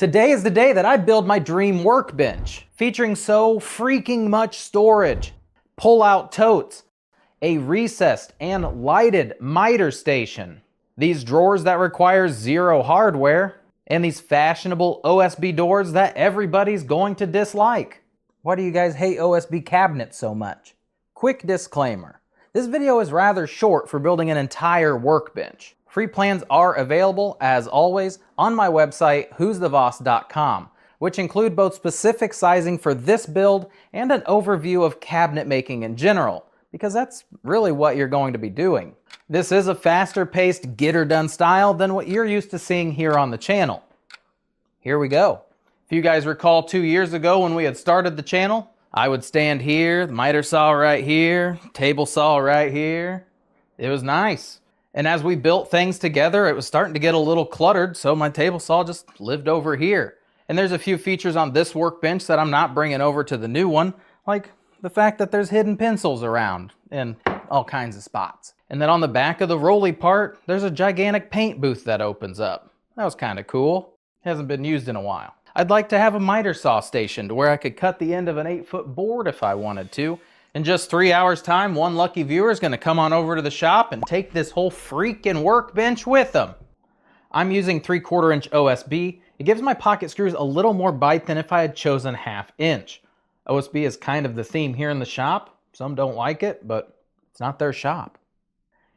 Today is the day that I build my dream workbench, featuring so freaking much storage, pull-out totes, a recessed and lighted miter station, these drawers that require zero hardware, and these fashionable OSB doors that everybody's going to dislike. Why do you guys hate OSB cabinets so much? Quick disclaimer. This video is rather short for building an entire workbench. Free plans are available, as always, on my website, WhosTheVoss.com, which include both specific sizing for this build and an overview of cabinet making in general, because that's really what you're going to be doing. This is a faster paced, get-her-done style than what you're used to seeing here on the channel. Here we go. If you guys recall 2 years ago when we had started the channel, I would stand here, the miter saw right here, table saw right here. It was nice. And as we built things together, it was starting to get a little cluttered, so my table saw just lived over here. And there's a few features on this workbench that I'm not bringing over to the new one, like the fact that there's hidden pencils around in all kinds of spots. And then on the back of the rolly part, there's a gigantic paint booth that opens up. That was kind of cool. Hasn't been used in a while. I'd like to have a miter saw stationed where I could cut the end of an 8-foot board if I wanted to. In just 3 hours time, one lucky viewer is going to come on over to the shop and take this whole freaking workbench with them. I'm using 3/4 inch OSB. It gives my pocket screws a little more bite than if I had chosen 1/2 inch. OSB is kind of the theme here in the shop. Some don't like it, but it's not their shop.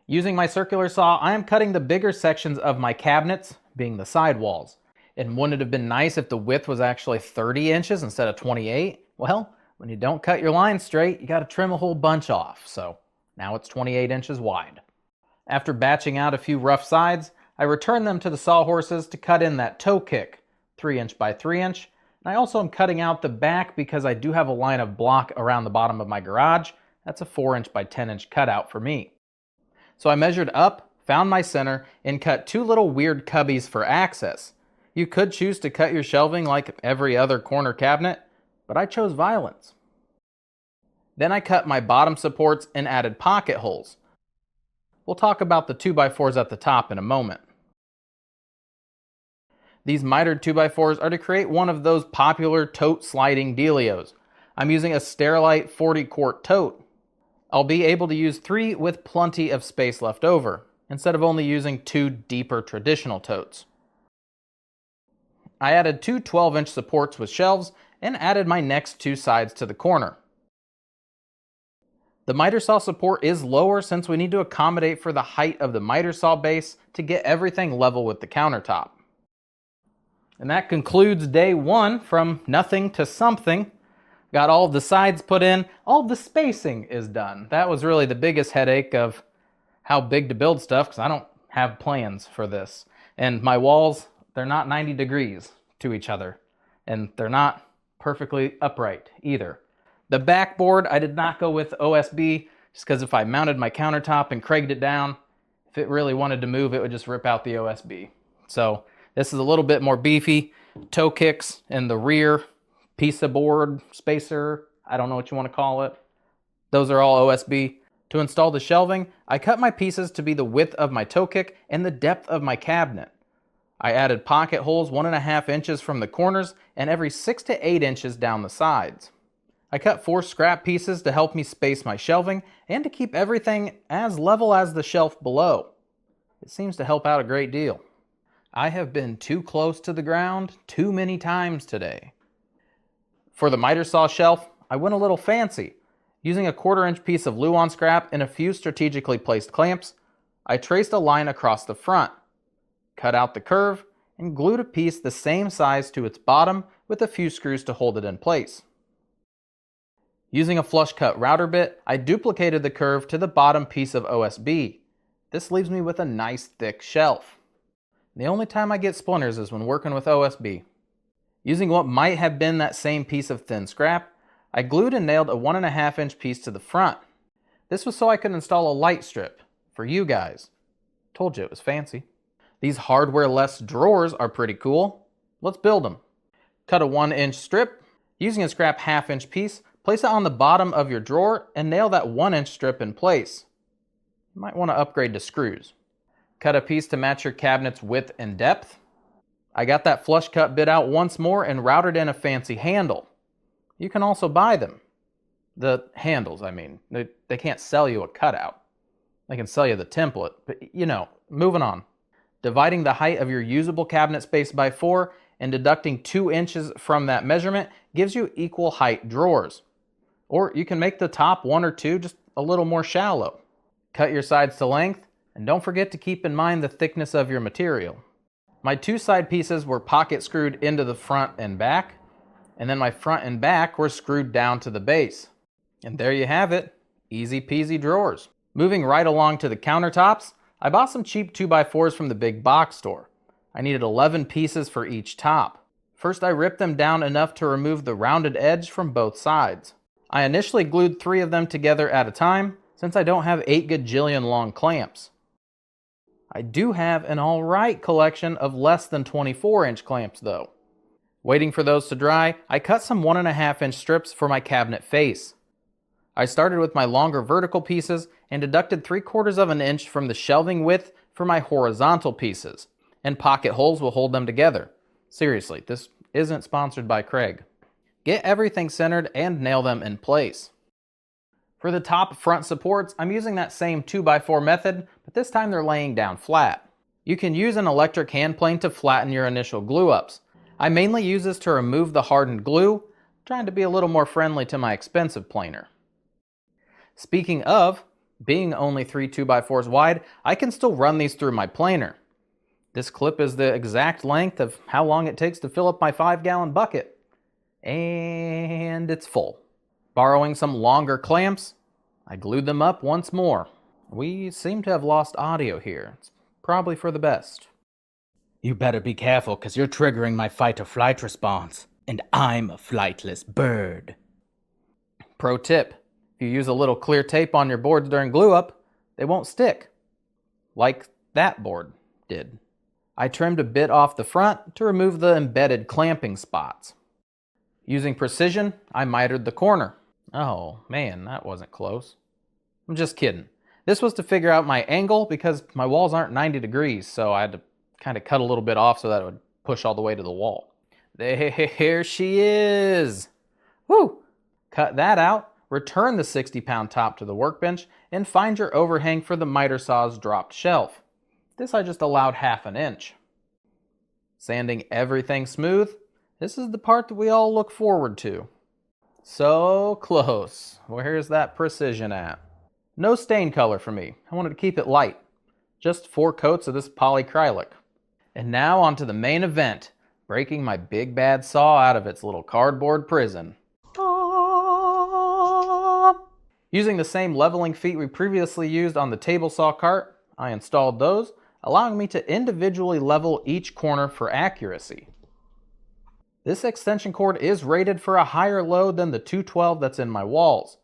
Using my circular saw, I am cutting the bigger sections of my cabinets, being the side walls. And wouldn't it have been nice if the width was actually 30 inches instead of 28? Well, when you don't cut your lines straight, you got to trim a whole bunch off. So now it's 28 inches wide. After batching out a few rough sides, I return them to the sawhorses to cut in that toe kick, 3 inch by 3 inch. And I also am cutting out the back because I do have a line of block around the bottom of my garage. That's a 4 inch by 10 inch cutout for me. So I measured up, found my center, and cut 2 little weird cubbies for access. You could choose to cut your shelving like every other corner cabinet, but I chose violence. Then I cut my bottom supports and added pocket holes. We'll talk about the 2x4s at the top in a moment. These mitered 2x4s are to create one of those popular tote sliding dealios. I'm using a Sterilite 40-quart tote. I'll be able to use 3 with plenty of space left over, instead of only using 2 deeper traditional totes. I added 2 12-inch supports with shelves and added my next 2 sides to the corner. The miter saw support is lower since we need to accommodate for the height of the miter saw base to get everything level with the countertop. And that concludes day 1 from nothing to something. Got all of the sides put in, all of the spacing is done. That was really the biggest headache of how big to build stuff because I don't have plans for this. And my walls, they're not 90 degrees to each other. And they're not perfectly upright either. The backboard, I did not go with OSB just because if I mounted my countertop and Kregged it down, if it really wanted to move, it would just rip out the OSB. So this is a little bit more beefy. Toe kicks in the rear, piece of board, spacer, I don't know what you want to call it. Those are all OSB. To install the shelving, I cut my pieces to be the width of my toe kick and the depth of my cabinet. I added pocket holes 1.5 inches from the corners and every 6 to 8 inches down the sides. I cut 4 scrap pieces to help me space my shelving and to keep everything as level as the shelf below. It seems to help out a great deal. I have been too close to the ground too many times today. For the miter saw shelf, I went a little fancy. Using a 1/4 inch piece of Luan scrap and a few strategically placed clamps, I traced a line across the front, cut out the curve, and glued a piece the same size to its bottom with a few screws to hold it in place. Using a flush cut router bit, I duplicated the curve to the bottom piece of OSB. This leaves me with a nice thick shelf. The only time I get splinters is when working with OSB. Using what might have been that same piece of thin scrap, I glued and nailed a 1.5 inch piece to the front. This was so I could install a light strip for you guys. Told you it was fancy. These hardware-less drawers are pretty cool. Let's build them. Cut a 1 inch strip. Using a scrap 1/2 inch piece, place it on the bottom of your drawer and nail that 1 inch strip in place. You might want to upgrade to screws. Cut a piece to match your cabinet's width and depth. I got that flush cut bit out once more and routed in a fancy handle. You can also buy them. The handles, I mean. They can't sell you a cutout. They can sell you the template, but moving on. Dividing the height of your usable cabinet space by 4 and deducting 2 inches from that measurement gives you equal height drawers. Or you can make the top 1 or 2 just a little more shallow. Cut your sides to length, and don't forget to keep in mind the thickness of your material. My 2 side pieces were pocket screwed into the front and back, and then my front and back were screwed down to the base. And there you have it, easy peasy drawers. Moving right along to the countertops, I bought some cheap 2x4s from the big box store. I needed 11 pieces for each top. First I ripped them down enough to remove the rounded edge from both sides. I initially glued 3 of them together at a time, since I don't have 8 gajillion long clamps. I do have an alright collection of less than 24-inch clamps though. Waiting for those to dry, I cut some 1.5-inch strips for my cabinet face. I started with my longer vertical pieces and deducted 3/4 of an inch from the shelving width for my horizontal pieces, and pocket holes will hold them together. Seriously, this isn't sponsored by Kreg. Get everything centered and nail them in place. For the top front supports, I'm using that same 2x4 method, but this time they're laying down flat. You can use an electric hand plane to flatten your initial glue ups. I mainly use this to remove the hardened glue, trying to be a little more friendly to my expensive planer. Speaking of being only 3 2x4s wide, I can still run these through my planer. This clip is the exact length of how long it takes to fill up my 5-gallon bucket. And it's full. Borrowing some longer clamps, I glued them up once more. We seem to have lost audio here. It's probably for the best. You better be careful, because you're triggering my fight or flight response. And I'm a flightless bird. Pro tip. If you use a little clear tape on your boards during glue up, they won't stick. Like that board did. I trimmed a bit off the front to remove the embedded clamping spots. Using precision, I mitered the corner. Oh man, that wasn't close. I'm just kidding. This was to figure out my angle because my walls aren't 90 degrees, so I had to kind of cut a little bit off so that it would push all the way to the wall. There she is. Woo! Cut that out, return the 60-pound top to the workbench, and find your overhang for the miter saw's dropped shelf. This I just allowed 1/2 inch. Sanding everything smooth, this is the part that we all look forward to. So close. Where's that precision at? No stain color for me. I wanted to keep it light. Just 4 coats of this polycrylic. And now onto the main event, breaking my big bad saw out of its little cardboard prison. Using the same leveling feet we previously used on the table saw cart, I installed those, allowing me to individually level each corner for accuracy. This extension cord is rated for a higher load than the 212 that's in my walls.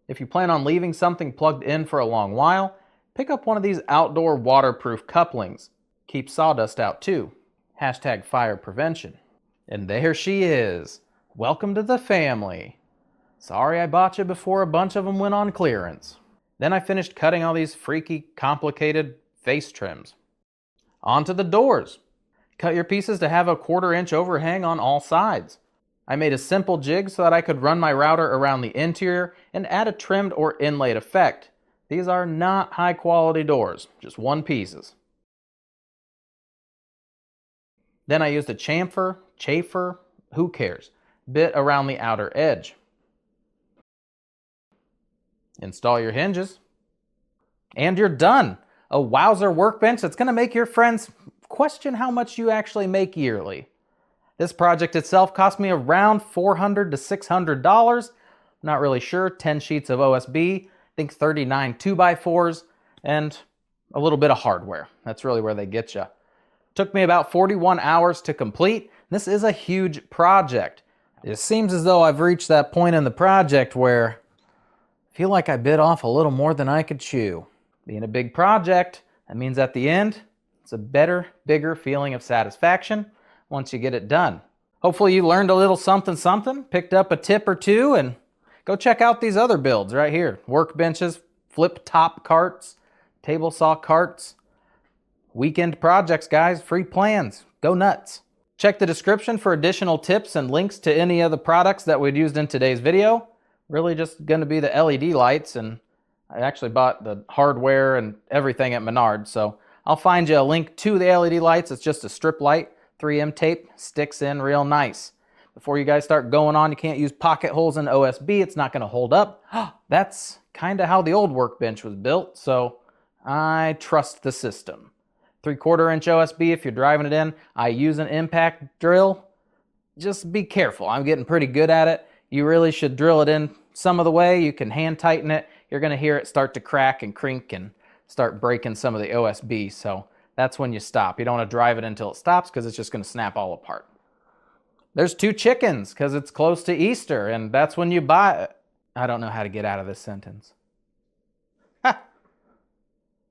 If you plan on leaving something plugged in for a long while, pick up one of these outdoor waterproof couplings. Keep sawdust out too. Hashtag fire prevention. And there she is. Welcome to the family. Sorry I bought you before a bunch of them went on clearance. Then I finished cutting all these freaky, complicated face trims. On to the doors. Cut your pieces to have a 1/4 inch overhang on all sides. I made a simple jig so that I could run my router around the interior and add a trimmed or inlaid effect. These are not high quality doors, just 1 pieces. Then I used a chamfer, who cares, bit around the outer edge. Install your hinges. And you're done. A wowzer workbench that's going to make your friends question how much you actually make yearly. This project itself cost me around $400 to $600. Not really sure. 10 sheets of OSB, I think 39 2x4s, and a little bit of hardware. That's really where they get you. Took me about 41 hours to complete. This is a huge project. It seems as though I've reached that point in the project where I feel like I bit off a little more than I could chew. Being a big project, that means at the end, it's a better, bigger feeling of satisfaction once you get it done. Hopefully you learned a little something, picked up a tip or two, and go check out these other builds right here. Workbenches, flip top carts, table saw carts. Weekend projects, guys, free plans. Go nuts. Check the description for additional tips and links to any of the products that we'd used in today's video. Really just going to be the LED lights, and I actually bought the hardware and everything at Menards, so I'll find you a link to the LED lights. It's just a strip light, 3M tape, sticks in real nice. Before you guys start going on, you can't use pocket holes in OSB, it's not going to hold up. That's kind of how the old Workbench was built, so I trust the system. 3/4 inch OSB if you're driving it in. I use an impact drill. Just be careful. I'm getting pretty good at it. You really should drill it in some of the way. You can hand tighten it. You're going to hear it start to crack and crink and start breaking some of the OSB. So that's when you stop. You don't want to drive it until it stops because it's just going to snap all apart. There's 2 chickens because it's close to Easter, and that's when you buy it. I don't know how to get out of this sentence. Ha!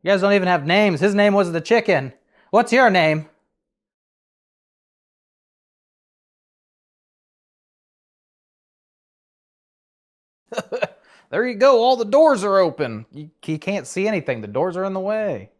You guys don't even have names. His name was the chicken. What's your name? There you go. All the doors are open. You can't see anything. The doors are in the way.